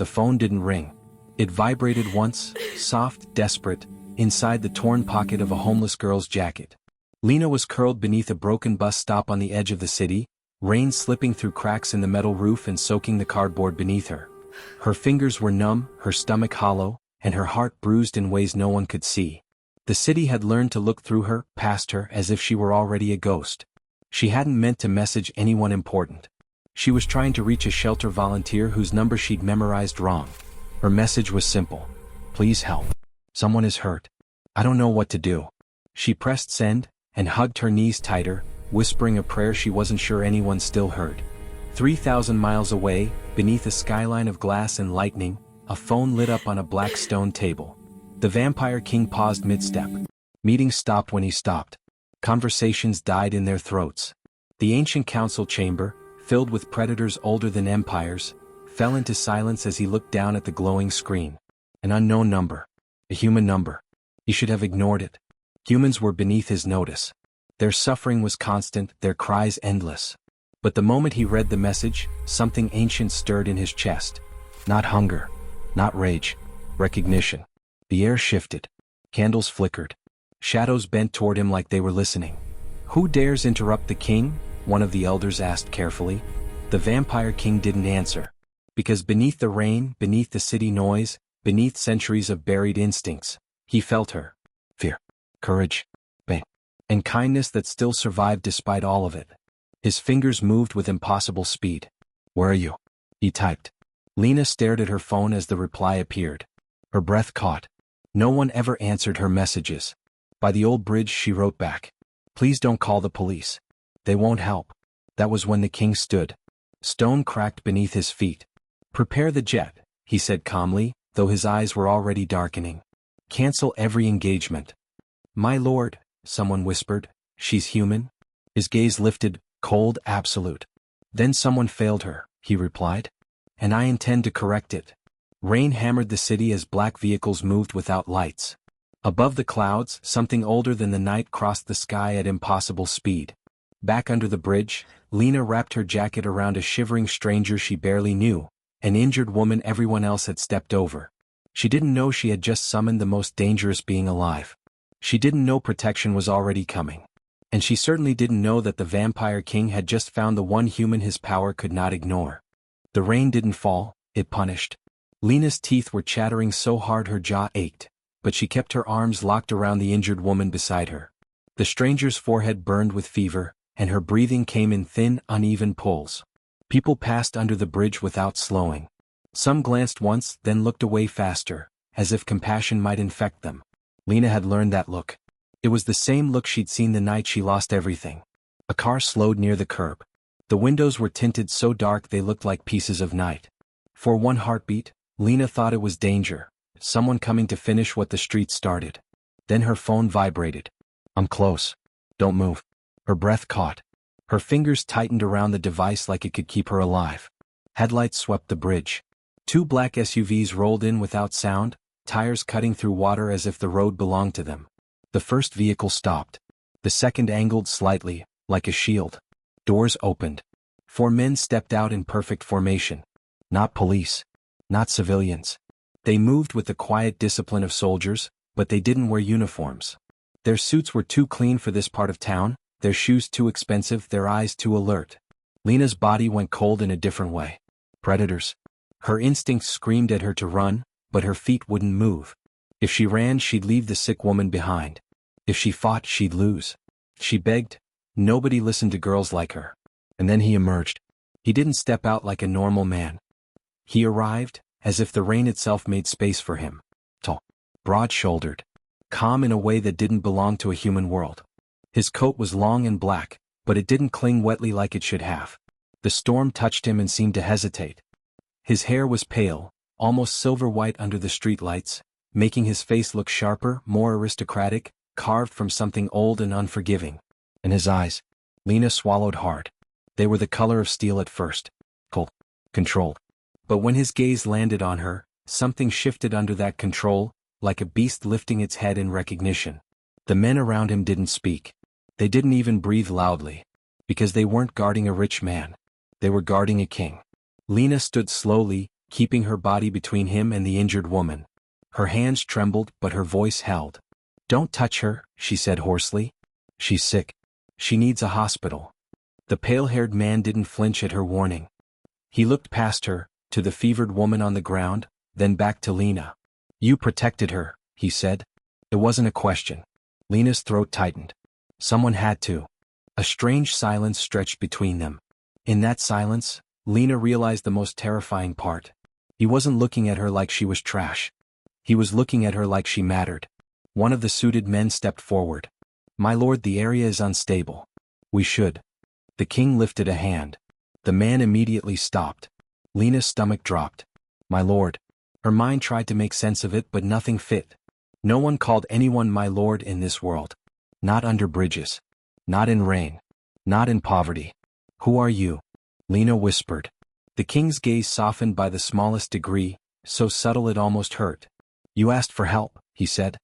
The phone didn't ring. It vibrated once, soft, desperate, inside the torn pocket of a homeless girl's jacket. Lena was curled beneath a broken bus stop on the edge of the city, rain slipping through cracks in the metal roof and soaking the cardboard beneath her. Her fingers were numb, her stomach hollow, and her heart bruised in ways no one could see. The city had learned to look through her, past her, as if she were already a ghost. She hadn't meant to message anyone important. She was trying to reach a shelter volunteer whose number she'd memorized wrong. Her message was simple. Please help. Someone is hurt. I don't know what to do. She pressed send, and hugged her knees tighter, whispering a prayer she wasn't sure anyone still heard. 3,000 miles away, beneath a skyline of glass and lightning, a phone lit up on a black stone table. The Vampire King paused mid-step. Meetings stopped when he stopped. Conversations died in their throats. The ancient council chamber, filled with predators older than empires, fell into silence as he looked down at the glowing screen. An unknown number. A human number. He should have ignored it. Humans were beneath his notice. Their suffering was constant, their cries endless. But the moment he read the message, something ancient stirred in his chest. Not hunger. Not rage. Recognition. The air shifted. Candles flickered. Shadows bent toward him like they were listening. Who dares interrupt the king? One of the elders asked carefully. The Vampire King didn't answer. Because beneath the rain, beneath the city noise, beneath centuries of buried instincts, he felt her. Fear. Courage. Pain. And kindness that still survived despite all of it. His fingers moved with impossible speed. Where are you? He typed. Lena stared at her phone as the reply appeared. Her breath caught. No one ever answered her messages. By the old bridge she wrote back. Please don't call the police. They won't help. That was when the king stood. Stone cracked beneath his feet. Prepare the jet, he said calmly, though his eyes were already darkening. Cancel every engagement. My lord, someone whispered, she's human? His gaze lifted, cold, absolute. Then someone failed her, he replied. And I intend to correct it. Rain hammered the city as black vehicles moved without lights. Above the clouds, something older than the night crossed the sky at impossible speed. Back under the bridge, Lena wrapped her jacket around a shivering stranger she barely knew, an injured woman everyone else had stepped over. She didn't know she had just summoned the most dangerous being alive. She didn't know protection was already coming. And she certainly didn't know that the Vampire King had just found the one human his power could not ignore. The rain didn't fall, it punished. Lena's teeth were chattering so hard her jaw ached, but she kept her arms locked around the injured woman beside her. The stranger's forehead burned with fever, and her breathing came in thin, uneven pulls. People passed under the bridge without slowing. Some glanced once, then looked away faster, as if compassion might infect them. Lena had learned that look. It was the same look she'd seen the night she lost everything. A car slowed near the curb. The windows were tinted so dark they looked like pieces of night. For one heartbeat, Lena thought it was danger, someone coming to finish what the street started. Then her phone vibrated. I'm close. Don't move. Her breath caught. Her fingers tightened around the device like it could keep her alive. Headlights swept the bridge. Two black SUVs rolled in without sound, tires cutting through water as if the road belonged to them. The first vehicle stopped. The second angled slightly, like a shield. Doors opened. 4 men stepped out in perfect formation. Not police. Not civilians. They moved with the quiet discipline of soldiers, but they didn't wear uniforms. Their suits were too clean for this part of town, their shoes too expensive, their eyes too alert. Lena's body went cold in a different way. Predators. Her instincts screamed at her to run, but her feet wouldn't move. If she ran, she'd leave the sick woman behind. If she fought, she'd lose. She begged. Nobody listened to girls like her. And then he emerged. He didn't step out like a normal man. He arrived, as if the rain itself made space for him. Tall. Broad-shouldered. Calm in a way that didn't belong to a human world. His coat was long and black, but it didn't cling wetly like it should have. The storm touched him and seemed to hesitate. His hair was pale, almost silver-white under the streetlights, making his face look sharper, more aristocratic, carved from something old and unforgiving. And his eyes. Lena swallowed hard. They were the color of steel at first. Cold. Controlled. But when his gaze landed on her, something shifted under that control, like a beast lifting its head in recognition. The men around him didn't speak. They didn't even breathe loudly. Because they weren't guarding a rich man. They were guarding a king. Lena stood slowly, keeping her body between him and the injured woman. Her hands trembled, but her voice held. "Don't touch her," she said hoarsely. "She's sick. She needs a hospital." The pale-haired man didn't flinch at her warning. He looked past her, to the fevered woman on the ground, then back to Lena. "You protected her," he said. It wasn't a question. Lena's throat tightened. Someone had to. A strange silence stretched between them. In that silence, Lena realized the most terrifying part. He wasn't looking at her like she was trash. He was looking at her like she mattered. One of the suited men stepped forward. "My lord, the area is unstable. We should." The king lifted a hand. The man immediately stopped. Lena's stomach dropped. "My lord." Her mind tried to make sense of it, but nothing fit. No one called anyone my lord in this world. Not under bridges. Not in rain. Not in poverty. "Who are you?" Lena whispered. The king's gaze softened by the smallest degree, so subtle it almost hurt. "You asked for help," he said.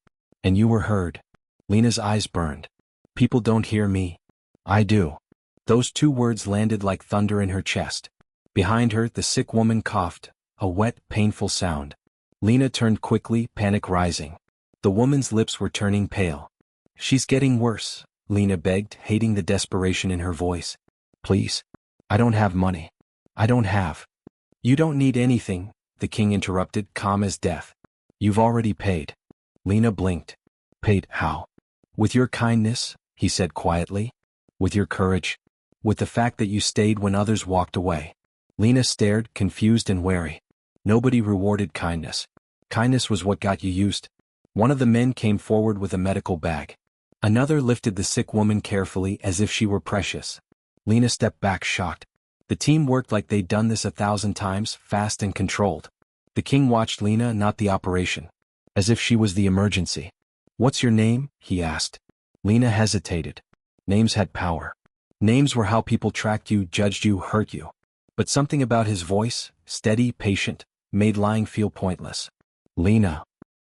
"And you were heard." Lena's eyes burned. "People don't hear me. I do." Those two words landed like thunder in her chest. Behind her, the sick woman coughed, a wet, painful sound. Lena turned quickly, panic rising. The woman's lips were turning pale. "She's getting worse," Lena begged, hating the desperation in her voice. "Please. I don't have money. I don't have." "You don't need anything," the king interrupted, calm as death. "You've already paid." Lena blinked. "Paid how?" "With your kindness," he said quietly. "With your courage. With the fact that you stayed when others walked away." Lena stared, confused and wary. Nobody rewarded kindness. Kindness was what got you used. One of the men came forward with a medical bag. Another lifted the sick woman carefully as if she were precious. Lena stepped back, shocked. The team worked like they'd done this 1,000 times, fast and controlled. The king watched Lena, not the operation. As if she was the emergency. "What's your name?" he asked. Lena hesitated. Names had power. Names were how people tracked you, judged you, hurt you. But something about his voice, steady, patient, made lying feel pointless. "Lena."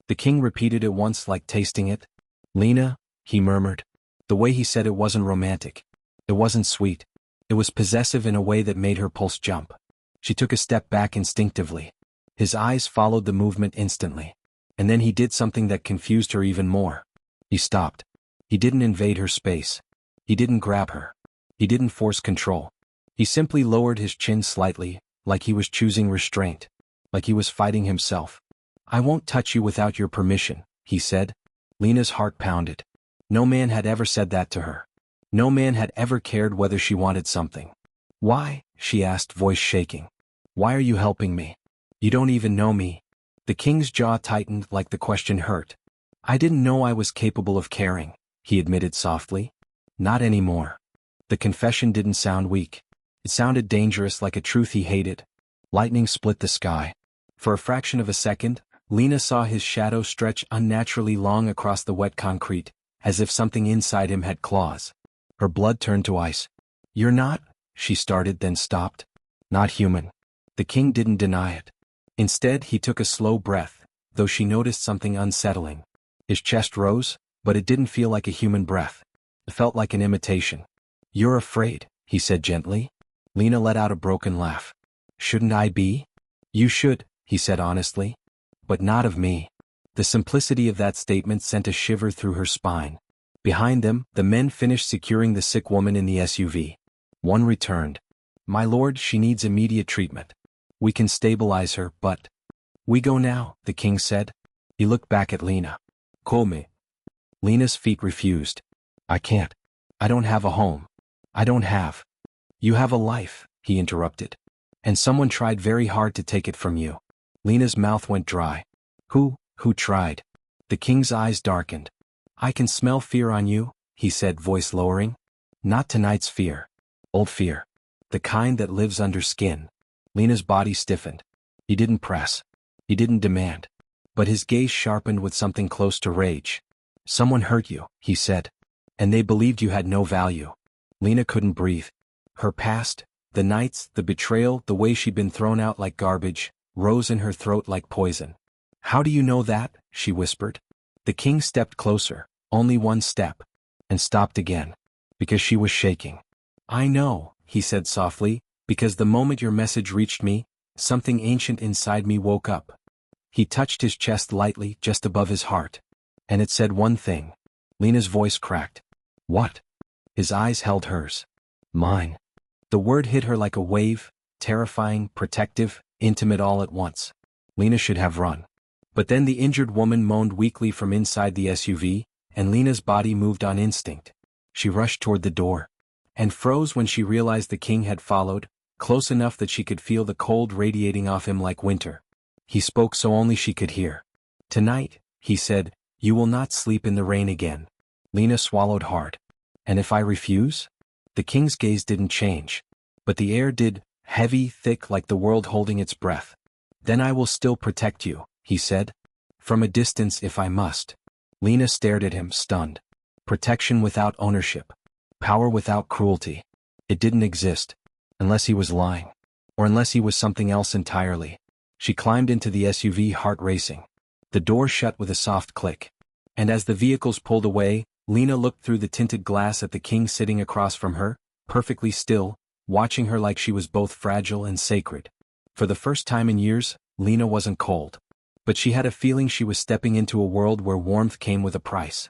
The king repeated it once like tasting it. "Lena," he murmured. The way he said it wasn't romantic. It wasn't sweet. It was possessive in a way that made her pulse jump. She took a step back instinctively. His eyes followed the movement instantly. And then he did something that confused her even more. He stopped. He didn't invade her space. He didn't grab her. He didn't force control. He simply lowered his chin slightly, like he was choosing restraint. Like he was fighting himself. "I won't touch you without your permission," he said. Lena's heart pounded. No man had ever said that to her. No man had ever cared whether she wanted something. "Why?" she asked, voice shaking. "Why are you helping me? You don't even know me." The king's jaw tightened like the question hurt. "I didn't know I was capable of caring," he admitted softly. "Not anymore." The confession didn't sound weak. It sounded dangerous, like a truth he hated. Lightning split the sky. For a fraction of a second, Lena saw his shadow stretch unnaturally long across the wet concrete, as if something inside him had claws. Her blood turned to ice. "You're not," she started, then stopped. "Not human." The king didn't deny it. Instead, he took a slow breath, though she noticed something unsettling. His chest rose, but it didn't feel like a human breath. It felt like an imitation. "You're afraid," he said gently. Lena let out a broken laugh. "Shouldn't I be?" "You should," he said honestly. "But not of me." The simplicity of that statement sent a shiver through her spine. Behind them, the men finished securing the sick woman in the SUV. One returned. "My lord, she needs immediate treatment. We can stabilize her, but—" "We go now," the king said. He looked back at Lena. "Call me." Lena's feet refused. "I can't. I don't have a home. I don't have—" "You have a life," he interrupted. "And someone tried very hard to take it from you." Lena's mouth went dry. Who tried?" The king's eyes darkened. "I can smell fear on you," he said, voice lowering. "Not tonight's fear. Old fear. The kind that lives under skin." Lena's body stiffened. He didn't press. He didn't demand. But his gaze sharpened with something close to rage. "Someone hurt you," he said. "And they believed you had no value." Lena couldn't breathe. Her past, the nights, the betrayal, the way she'd been thrown out like garbage, rose in her throat like poison. "How do you know that?" she whispered. The king stepped closer, only one step, and stopped again, because she was shaking. "I know," he said softly, "because the moment your message reached me, Something ancient inside me woke up. He touched his chest lightly, just above his heart. And it said one thing. Lena's voice cracked. What? His eyes held hers. Mine. The word hit her like a wave, terrifying, protective, intimate all at once. Lena should have run. But then the injured woman moaned weakly from inside the SUV, and Lena's body moved on instinct. She rushed toward the door. And froze when she realized the king had followed, close enough that she could feel the cold radiating off him like winter. He spoke so only she could hear. Tonight, he said, you will not sleep in the rain again. Lena swallowed hard. And if I refuse? The king's gaze didn't change. But the air did, heavy, thick like the world holding its breath. Then I will still protect you, he said. From a distance if I must. Lena stared at him, stunned. Protection without ownership. Power without cruelty. It didn't exist. Unless he was lying. Or unless he was something else entirely. She climbed into the SUV, heart racing. The door shut with a soft click. And as the vehicles pulled away, Lena looked through the tinted glass at the king sitting across from her, perfectly still, watching her like she was both fragile and sacred. For the first time in years, Lena wasn't cold. But she had a feeling she was stepping into a world where warmth came with a price.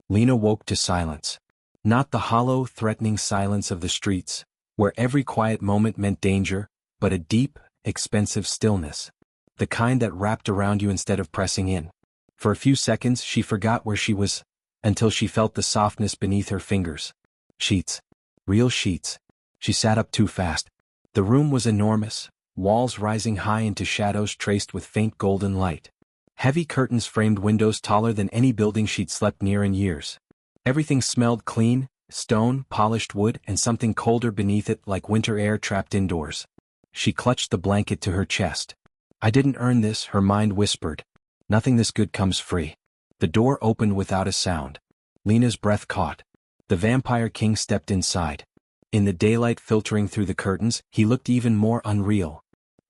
Lena woke to silence. Not the hollow, threatening silence of the streets, where every quiet moment meant danger, but a deep, expensive stillness. The kind that wrapped around you instead of pressing in. For a few seconds she forgot where she was, until she felt the softness beneath her fingers. Sheets. Real sheets. She sat up too fast. The room was enormous, walls rising high into shadows traced with faint golden light. Heavy curtains framed windows taller than any building she'd slept near in years. Everything smelled clean, stone, polished wood, and something colder beneath it like winter air trapped indoors. She clutched the blanket to her chest. I didn't earn this, her mind whispered. Nothing this good comes free. The door opened without a sound. Lena's breath caught. The vampire king stepped inside. In the daylight filtering through the curtains, he looked even more unreal.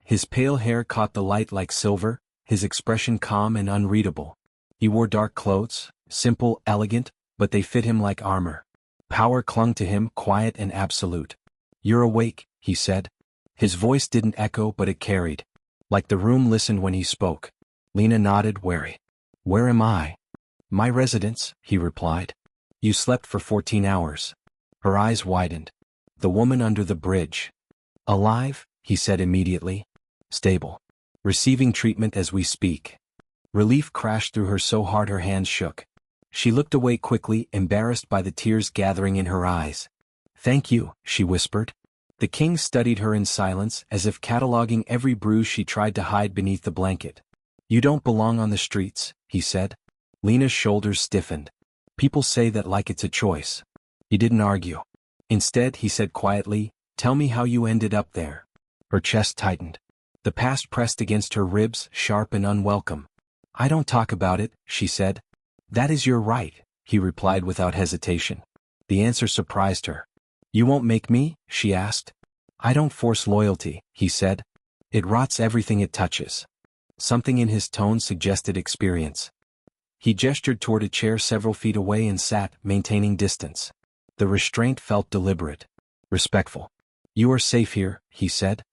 His pale hair caught the light like silver, his expression calm and unreadable. He wore dark clothes, simple, elegant, but they fit him like armor. Power clung to him, quiet and absolute. You're awake, he said. His voice didn't echo but it carried. Like the room listened when he spoke. Lena nodded, wary. Where am I? My residence, he replied. You slept for 14 hours. Her eyes widened. The woman under the bridge. Alive, he said immediately. Stable. Receiving treatment as we speak. Relief crashed through her so hard her hands shook. She looked away quickly, embarrassed by the tears gathering in her eyes. Thank you, she whispered. The king studied her in silence, as if cataloging every bruise she tried to hide beneath the blanket. You don't belong on the streets, he said. Lena's shoulders stiffened. People say that like it's a choice. He didn't argue. Instead, he said quietly, tell me how you ended up there. Her chest tightened. The past pressed against her ribs, sharp and unwelcome. I don't talk about it, she said. That is your right, he replied without hesitation. The answer surprised her. You won't make me? She asked. I don't force loyalty, he said. It rots everything it touches. Something in his tone suggested experience. He gestured toward a chair several feet away and sat, maintaining distance. The restraint felt deliberate. Respectful. You are safe here, he said.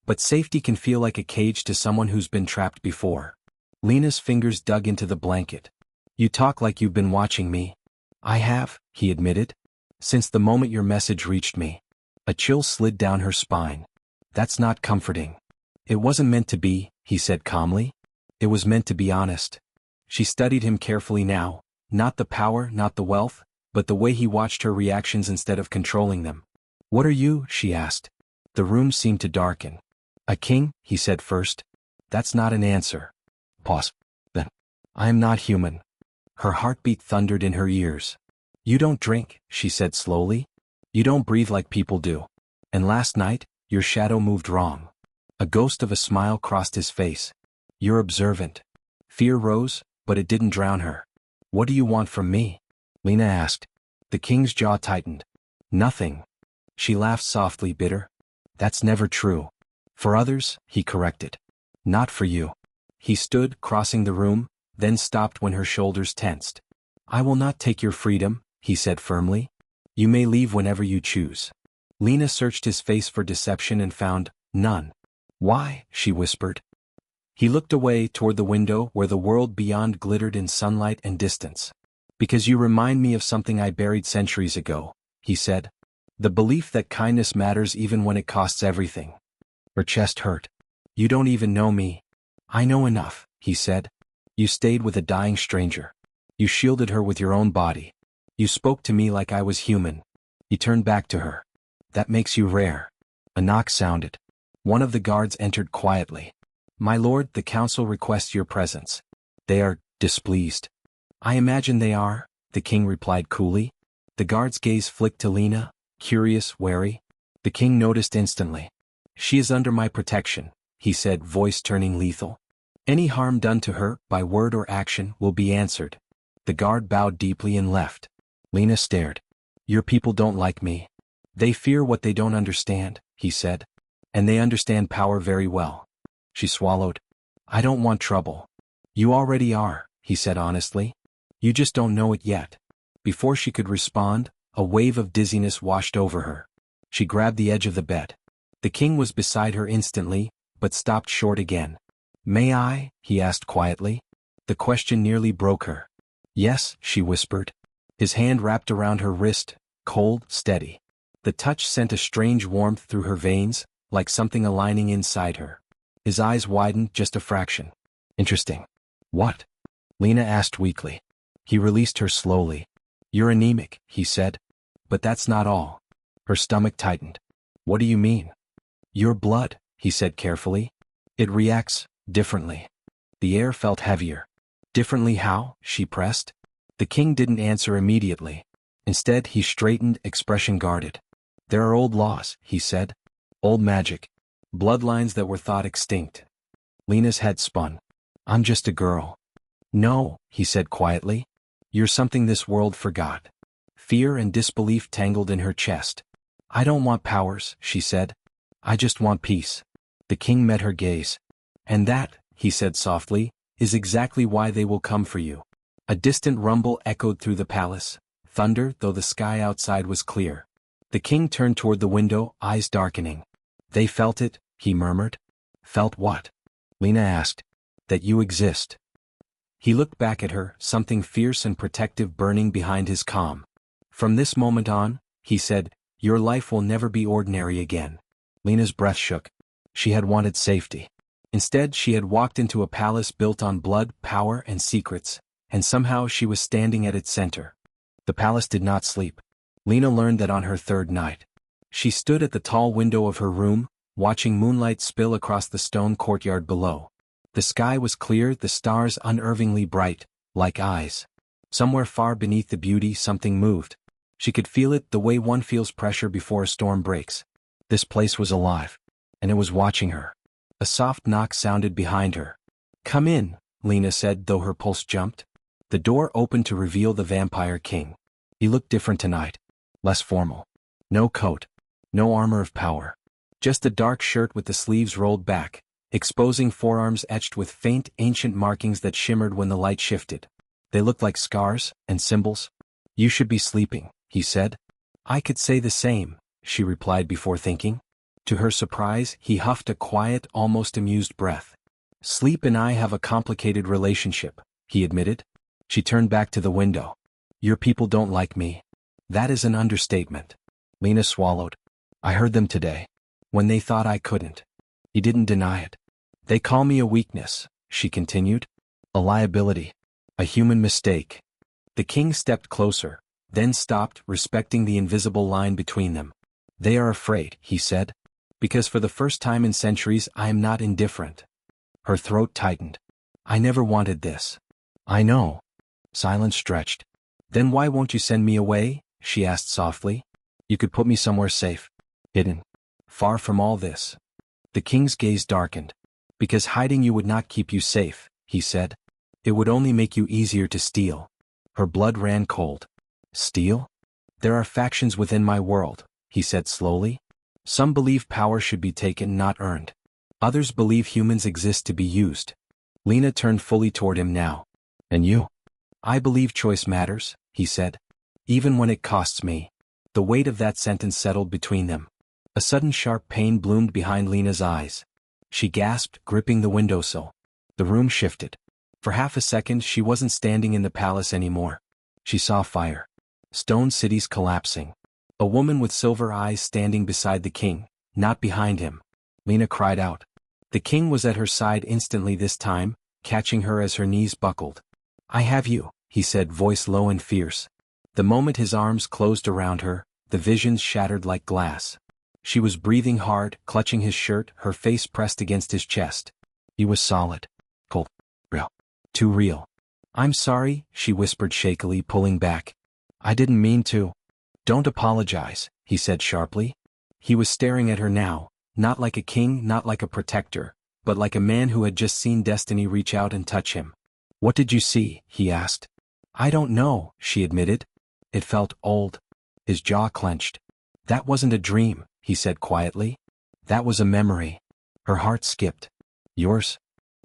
But safety can feel like a cage to someone who's been trapped before. Lena's fingers dug into the blanket. You talk like you've been watching me. I have, he admitted. Since the moment your message reached me. A chill slid down her spine. That's not comforting. It wasn't meant to be, he said calmly. It was meant to be honest. She studied him carefully now, not the power, not the wealth, but the way he watched her reactions instead of controlling them. What are you? She asked. The room seemed to darken. A king, he said first. That's not an answer. Pause. Then. I am not human. Her heartbeat thundered in her ears. You don't drink, she said slowly. You don't breathe like people do. And last night, your shadow moved wrong. A ghost of a smile crossed his face. You're observant. Fear rose, but it didn't drown her. What do you want from me? Lena asked. The king's jaw tightened. Nothing. She laughed softly, bitter. That's never true. For others, he corrected. Not for you. He stood, crossing the room, then stopped when her shoulders tensed. I will not take your freedom, he said firmly. You may leave whenever you choose. Lena searched his face for deception and found none. Why? She whispered. He looked away toward the window where the world beyond glittered in sunlight and distance. Because you remind me of something I buried centuries ago, he said. The belief that kindness matters even when it costs everything. Her chest hurt. You don't even know me. I know enough, he said. You stayed with a dying stranger. You shielded her with your own body. You spoke to me like I was human. He turned back to her. That makes you rare. A knock sounded. One of the guards entered quietly. My lord, the council requests your presence. They are displeased. I imagine they are, the king replied coolly. The guard's gaze flicked to Lena, curious, wary. The king noticed instantly. She is under my protection, he said, voice turning lethal. Any harm done to her, by word or action, will be answered. The guard bowed deeply and left. Lena stared. Your people don't like me. They fear what they don't understand, he said. And they understand power very well. She swallowed. I don't want trouble. You already are, he said honestly. You just don't know it yet. Before she could respond, a wave of dizziness washed over her. She grabbed the edge of the bed. The king was beside her instantly, but stopped short again. May I? He asked quietly. The question nearly broke her. Yes, she whispered. His hand wrapped around her wrist, cold, steady. The touch sent a strange warmth through her veins, like something aligning inside her. His eyes widened just a fraction. Interesting. What? Lena asked weakly. He released her slowly. You're anemic, he said. But that's not all. Her stomach tightened. What do you mean? Your blood, he said carefully. It reacts differently. The air felt heavier. Differently how? She pressed. The king didn't answer immediately. Instead, he straightened, expression guarded. There are old laws, he said. Old magic. Bloodlines that were thought extinct. Lena's head spun. I'm just a girl. No, he said quietly. You're something this world forgot. Fear and disbelief tangled in her chest. I don't want powers, she said. I just want peace. The king met her gaze. And that, he said softly, is exactly why they will come for you. A distant rumble echoed through the palace, thunder though the sky outside was clear. The king turned toward the window, eyes darkening. They felt it, he murmured. Felt what? Lena asked. That you exist. He looked back at her, something fierce and protective burning behind his calm. From this moment on, he said, your life will never be ordinary again. Lena's breath shook. She had wanted safety. Instead, she had walked into a palace built on blood, power, and secrets, and somehow she was standing at its center. The palace did not sleep. Lena learned that on her third night. She stood at the tall window of her room, watching moonlight spill across the stone courtyard below. The sky was clear, the stars unervingly bright, like eyes. Somewhere far beneath the beauty, something moved. She could feel it the way one feels pressure before a storm breaks. This place was alive, and it was watching her. A soft knock sounded behind her. Come in, Lena said, though her pulse jumped. The door opened to reveal the Vampire King. He looked different tonight. Less formal. No coat. No armor of power. Just a dark shirt with the sleeves rolled back, exposing forearms etched with faint, ancient markings that shimmered when the light shifted. They looked like scars and symbols. You should be sleeping, he said. I could say the same, she replied before thinking. To her surprise, he huffed a quiet, almost amused breath. Sleep and I have a complicated relationship, he admitted. She turned back to the window. Your people don't like me. That is an understatement. Lena swallowed. I heard them today. When they thought I couldn't. He didn't deny it. They call me a weakness, she continued. A liability. A human mistake. The king stepped closer, then stopped, respecting the invisible line between them. They are afraid, he said. Because for the first time in centuries I am not indifferent. Her throat tightened. I never wanted this. I know. Silence stretched. Then why won't you send me away? She asked softly. You could put me somewhere safe. Hidden. Far from all this. The king's gaze darkened. Because hiding you would not keep you safe, he said. It would only make you easier to steal. Her blood ran cold. Steal? There are factions within my world, he said slowly. Some believe power should be taken, not earned. Others believe humans exist to be used. Lena turned fully toward him now. And you? I believe choice matters, he said. Even when it costs me. The weight of that sentence settled between them. A sudden sharp pain bloomed behind Lena's eyes. she gasped, gripping the windowsill. The room shifted. For half a second she wasn't standing in the palace anymore. She saw fire. Stone cities collapsing. A woman with silver eyes standing beside the king, not behind him. Lena cried out. The king was at her side instantly this time, catching her as her knees buckled. "I have you," he said, voice low and fierce. The moment his arms closed around her, the visions shattered like glass. She was breathing hard, clutching his shirt, her face pressed against his chest. He was solid. Cold. Real. Too real. "I'm sorry," she whispered shakily, pulling back. "I didn't mean to." "Don't apologize," he said sharply. He was staring at her now, not like a king, not like a protector, but like a man who had just seen destiny reach out and touch him. "What did you see?" he asked. "I don't know," she admitted. It felt old. His jaw clenched. "That wasn't a dream," he said quietly. "That was a memory." Her heart skipped. "Yours?"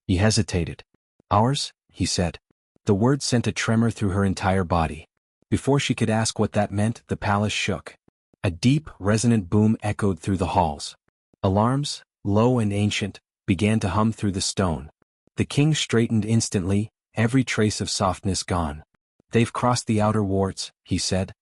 He hesitated. "Ours?" he said. The word sent a tremor through her entire body. Before she could ask what that meant, the palace shook. A deep, resonant boom echoed through the halls. Alarms, low and ancient, began to hum through the stone. The king straightened instantly, every trace of softness gone. "They've crossed the outer wards," he said.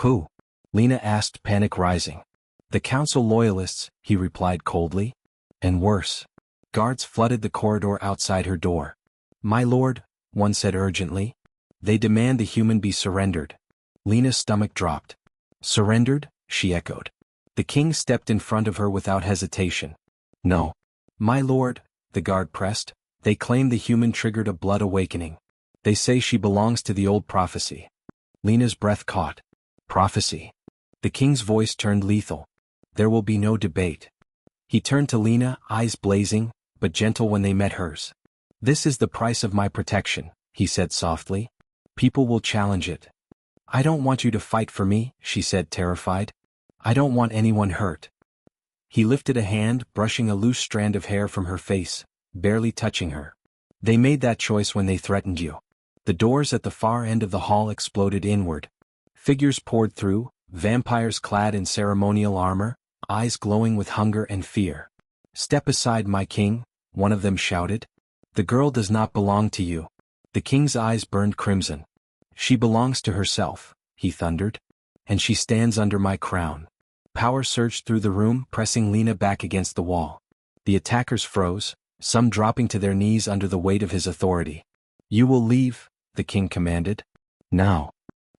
"Who?" Lena asked, panic rising. "The council loyalists," he replied coldly. "And worse." Guards flooded the corridor outside her door. "My lord," one said urgently. "They demand the human be surrendered." Lena's stomach dropped. "Surrendered?" she echoed. The king stepped in front of her without hesitation. "No." "My lord," the guard pressed. "They claim the human triggered a blood awakening. They say she belongs to the old prophecy." Lena's breath caught. "Prophecy." The king's voice turned lethal. "There will be no debate." He turned to Lena, eyes blazing, but gentle when they met hers. "This is the price of my protection," he said softly. "People will challenge it." "I don't want you to fight for me," she said, terrified. "I don't want anyone hurt." He lifted a hand, brushing a loose strand of hair from her face, barely touching her. "They made that choice when they threatened you." The doors at the far end of the hall exploded inward. Figures poured through, vampires clad in ceremonial armor, eyes glowing with hunger and fear. "Step aside, my king," one of them shouted. "The girl does not belong to you." The king's eyes burned crimson. "She belongs to herself," he thundered. "And she stands under my crown." Power surged through the room, pressing Lena back against the wall. The attackers froze, some dropping to their knees under the weight of his authority. "You will leave," the king commanded. "Now."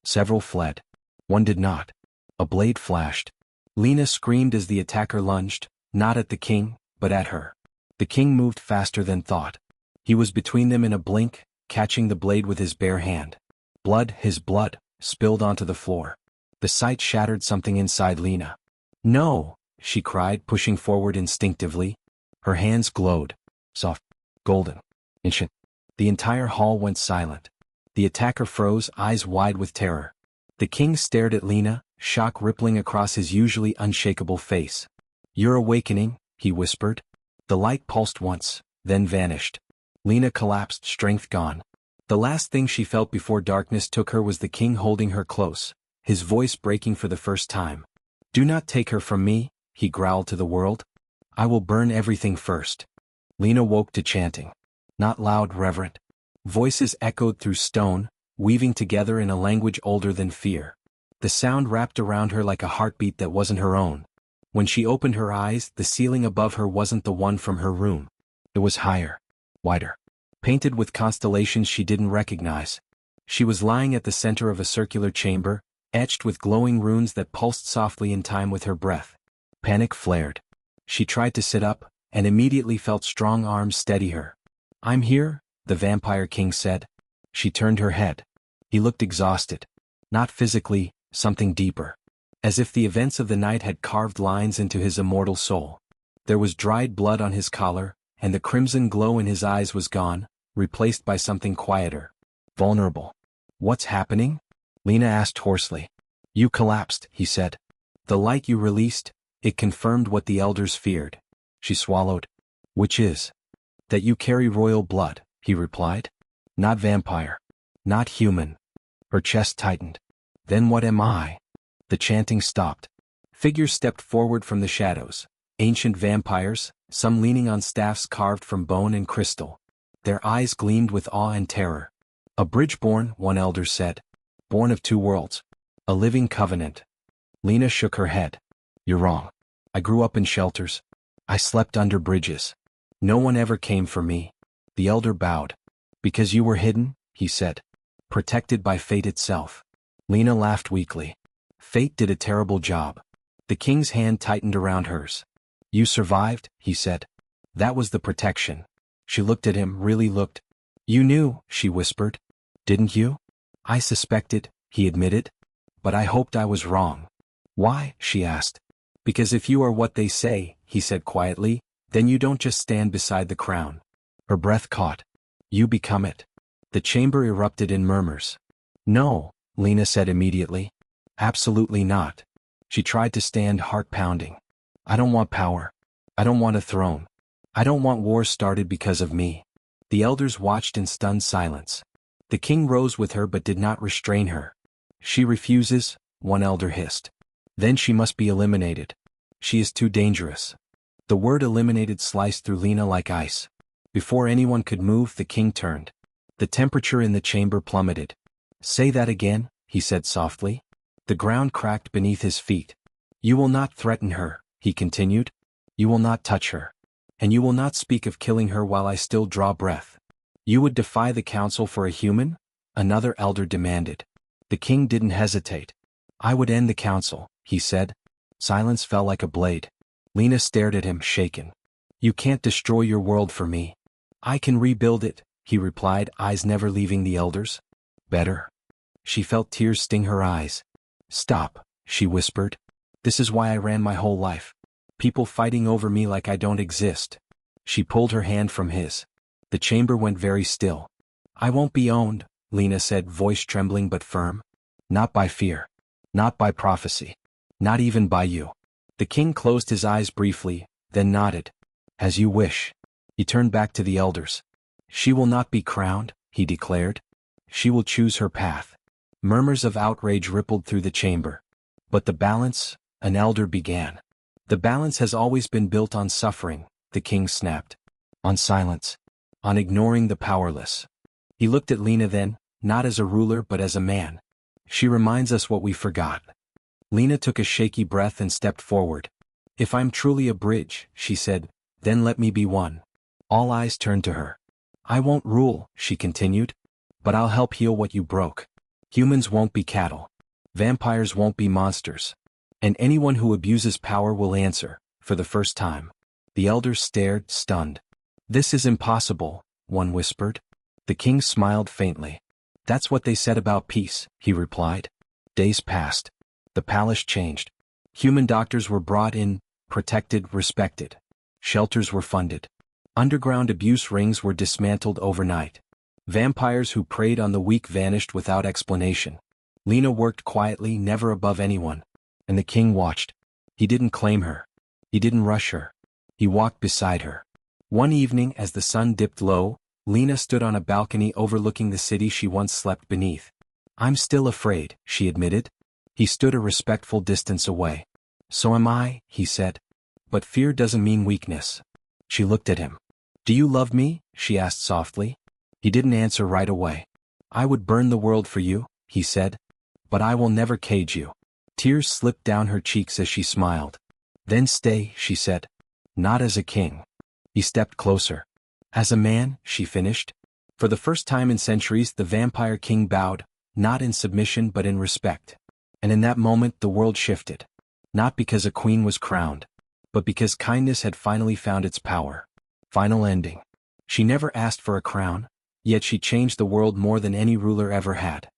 Several fled. One did not. A blade flashed. Lena screamed as the attacker lunged, not at the king, but at her. The king moved faster than thought. He was between them in a blink, catching the blade with his bare hand. Blood, his blood, spilled onto the floor. The sight shattered something inside Lena. "No!" she cried, pushing forward instinctively. Her hands glowed. Soft. Golden. Ancient. The entire hall went silent. The attacker froze, eyes wide with terror. The king stared at Lena, shock rippling across his usually unshakable face. "You're awakening," he whispered. The light pulsed once, then vanished. Lena collapsed, strength gone. The last thing she felt before darkness took her was the king holding her close, his voice breaking for the first time. "Do not take her from me," he growled to the world. "I will burn everything first." Lena woke to chanting. Not loud, reverent. Voices echoed through stone, weaving together in a language older than fear. The sound wrapped around her like a heartbeat that wasn't her own. When she opened her eyes, the ceiling above her wasn't the one from her room. It was higher, wider, painted with constellations she didn't recognize. She was lying at the center of a circular chamber, etched with glowing runes that pulsed softly in time with her breath. Panic flared. She tried to sit up, and immediately felt strong arms steady her. "I'm here," the Vampire King said. She turned her head. He looked exhausted. Not physically, something deeper. As if the events of the night had carved lines into his immortal soul. There was dried blood on his collar, and the crimson glow in his eyes was gone, replaced by something quieter. Vulnerable. "What's happening?" Lena asked hoarsely. "You collapsed," he said. "The light you released, it confirmed what the elders feared." She swallowed. "Which is?" "That you carry royal blood," he replied. "Not vampire. Not human." Her chest tightened. "Then what am I?" The chanting stopped. Figures stepped forward from the shadows. Ancient vampires, some leaning on staffs carved from bone and crystal. Their eyes gleamed with awe and terror. "A bridge born," one elder said. "Born of two worlds. A living covenant." Lena shook her head. "You're wrong. I grew up in shelters. I slept under bridges. No one ever came for me." The elder bowed. "Because you were hidden," he said. "Protected by fate itself." Lena laughed weakly. "Fate did a terrible job." The king's hand tightened around hers. "You survived," he said. "That was the protection." She looked at him, really looked. "You knew," she whispered. "Didn't you?" "I suspected," he admitted. "But I hoped I was wrong." "Why?" she asked. "Because if you are what they say," he said quietly, "then you don't just stand beside the crown." Her breath caught. "You become it." The chamber erupted in murmurs. "No," Lena said immediately. "Absolutely not." She tried to stand, heart pounding. "I don't want power. I don't want a throne. I don't want wars started because of me." The elders watched in stunned silence. The king rose with her but did not restrain her. "She refuses," one elder hissed. "Then she must be eliminated. She is too dangerous." The word eliminated sliced through Lena like ice. Before anyone could move, the king turned. The temperature in the chamber plummeted. "Say that again," he said softly. The ground cracked beneath his feet. "You will not threaten her," he continued. "You will not touch her. And you will not speak of killing her while I still draw breath." "You would defy the council for a human?" another elder demanded. The king didn't hesitate. "I would end the council," he said. Silence fell like a blade. Lena stared at him, shaken. "You can't destroy your world for me." "I can rebuild it," he replied, eyes never leaving the elders. "Better." She felt tears sting her eyes. "Stop," she whispered. "This is why I ran my whole life. People fighting over me like I don't exist." She pulled her hand from his. The chamber went very still. "I won't be owned," Lena said, voice trembling but firm. "Not by fear. Not by prophecy. Not even by you." The king closed his eyes briefly, then nodded. "As you wish." He turned back to the elders. "She will not be crowned," he declared. "She will choose her path." Murmurs of outrage rippled through the chamber. "But the balance," an elder began. "The balance has always been built on suffering," the king snapped. "On silence. On ignoring the powerless." He looked at Lena then, not as a ruler but as a man. "She reminds us what we forgot." Lena took a shaky breath and stepped forward. "If I'm truly a bridge," she said, "then let me be one." All eyes turned to her. "I won't rule," she continued. "But I'll help heal what you broke. Humans won't be cattle. Vampires won't be monsters. And anyone who abuses power will answer, for the first time." The elders stared, stunned. "This is impossible," one whispered. The king smiled faintly. "That's what they said about peace," he replied. Days passed. The palace changed. Human doctors were brought in, protected, respected. Shelters were funded. Underground abuse rings were dismantled overnight. Vampires who preyed on the weak vanished without explanation. Lena worked quietly, never above anyone. And the king watched. He didn't claim her. He didn't rush her. He walked beside her. One evening, as the sun dipped low, Lena stood on a balcony overlooking the city she once slept beneath. "I'm still afraid," she admitted. He stood a respectful distance away. "So am I," he said. "But fear doesn't mean weakness." She looked at him. "Do you love me?" she asked softly. He didn't answer right away. "I would burn the world for you," he said. "But I will never cage you." Tears slipped down her cheeks as she smiled. "Then stay," she said. "Not as a king." He stepped closer. "As a man," she finished. For the first time in centuries, the vampire king bowed, not in submission but in respect. And in that moment the world shifted. Not because a queen was crowned, but because kindness had finally found its power. Final ending. She never asked for a crown, yet she changed the world more than any ruler ever had.